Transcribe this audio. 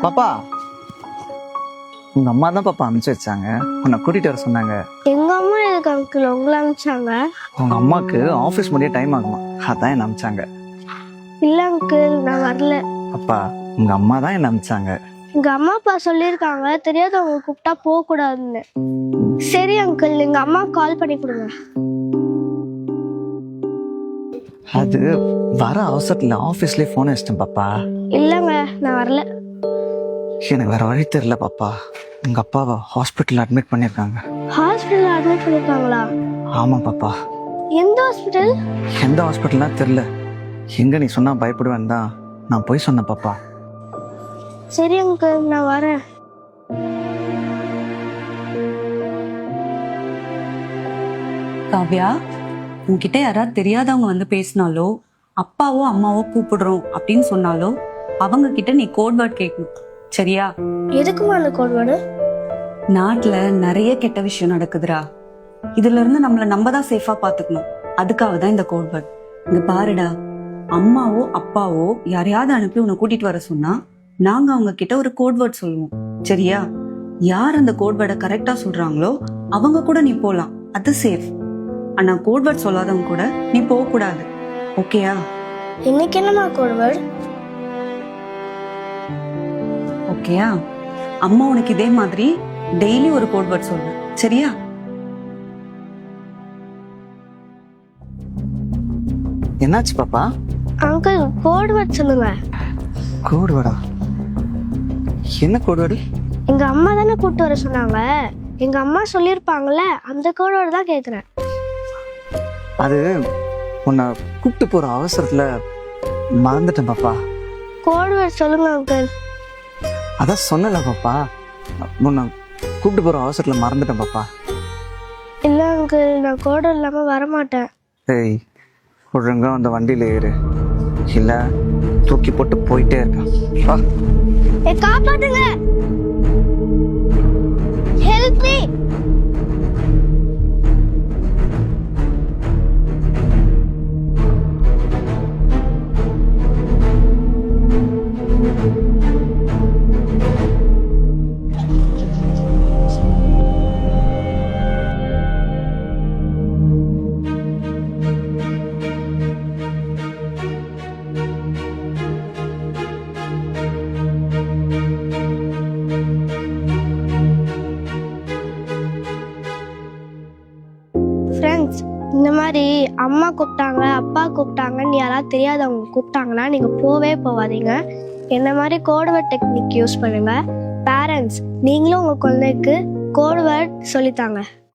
பாப்பா, உங்க அம்மா தான் பாப்பா அனுப்பிச்சு வச்சாங்க. உன்னை கூட்டிட்டு வர சொன்னாங்க. எங்க அம்மா எதுக்கு அங்கிள் உங்களை அனுப்பிச்சாங்க? உங்க அம்மாக்கு ஆபீஸ் முடிய டைம் ஆகுமா, அதான் என்ன அனுப்பிச்சாங்க. இல்ல அங்கிள், நான் வரல. அப்பா, உங்க அம்மா தான் என்ன அனுப்பிச்சாங்க. எங்க அம்மா அப்பா சொல்லியிருக்காங்க தெரியாதவங்க கூப்பிட்டா போக கூடாதுன்னு. சரி அங்கிள், எங்க அம்மா கால் பண்ணி கொடுங்க. அது வர அவசரத்துல ஆபீஸ்லயே போன் வச்சிட்டேன் பாப்பா. இல்லங்க, நான் வரல. எனக்கு வேற வழி தெரியல பாப்பா. உங்க அப்பாவை ஹாஸ்பிட்டல் அட்மிட் பண்ணிருக்காங்க. ஹாஸ்பிட்டல் அட்மிட் பண்ணிருக்காங்களா? ஆமா பாப்பா. எந்த ஹாஸ்பிட்டல்? எந்த ஹாஸ்பிட்டல்னா தெரியல. எங்க நீ சொன்னா பயப்படுவேன் தான் நான் போய் சொன்னேன் பாப்பா. சரி அங்கிள், நான் வரேன். காவ்யா, உன்கிட்ட யாராவது தெரியாதவங்க வந்து பேசினாலோ அப்பாவோ அம்மாவோ கூப்பிடுறோம் அப்படின்னு சொன்னாலோ அவங்க கிட்ட நீ கோட் வேர்ட் கேட்கணும், சரியா? எதுக்குமா அந்த கோட் வேர்டு? நாட்டுல நிறைய கெட்ட விஷயம் நடக்குதுடா. இதுல இருந்து நம்மள நம்ம தான் சேஃபா பாத்துக்கணும். அதுக்காக தான் இந்த கோட் வேர்ட். இங்க பாருடா, அம்மாவோ அப்பாவோ யாரையாவது அனுப்பி உன்னை கூட்டிட்டு வர சொன்னா நாங்க அவங்க கிட்ட ஒரு கோட் வேர்ட் சொல்லுவோம், சரியா? யார் அந்த கோட் வேர்டை கரெக்டா சொல்றாங்களோ அவங்க கூட நீ போலாம், அது சேஃப். ஆனா கோட் வேர்ட் சொல்லாதவங்க கூட நீ போக கூடாது, ஓகேயா? இன்னைக்கு என்னமா கோட் வேர்டு? ஓகேயா? அம்மா உனக்கு இதே மாதிரி டெய்லி ஒரு கோட் வேர்ட் சொல்லு, சரியா? என்னாச்சு பாப்பா? அங்கிள், கோட் வேர்ட் சொல்லுங்க. கோடு வேடா? என்ன கோடு வேடு? எங்க அம்மா தானே கூப்பிட்டு வர சொன்னாங்க. எங்க அம்மா சொல்லியிருப்பாங்கல்ல, அந்த கோட் வேர்டு தான் கேட்குறேன். அது உன்னை கூப்பிட்டு போற அவசரத்துல மறந்துட்டேன் பாப்பா. கோட் வேர்ட் சொல்லுங்க அங்கிள். அதான் சொன்னல பாப்பா, உன்னை கூப்பிட்டு போற அவசரத்துல மறந்துட்டேன் பாப்பா. இல்லை அங்கிள், நான் கோட் வேர்ட் இல்லாம வரமாட்டேன். ஏய், ஒழுங்கா அந்த வண்டியில ஏறு, இல்ல தூக்கி போட்டு போயிட்டே இருக்கேன். வா. காப்பாத்துங்க, ஹெல்ப் மீ. ஃப்ரெண்ட்ஸ், இந்த மாதிரி அம்மா கூப்பிட்டாங்க அப்பா கூப்பிட்டாங்கன்னு யாராவது தெரியாதவங்க கூப்பிட்டாங்கன்னா நீங்கள் போவே போகாதீங்க. என்ன மாதிரி கோட் வேர்ட் டெக்னிக் யூஸ் பண்ணுங்க. பேரண்ட்ஸ், நீங்களும் உங்கள் குழந்தைக்கு கோட் வேர்ட் சொல்லித்தாங்க.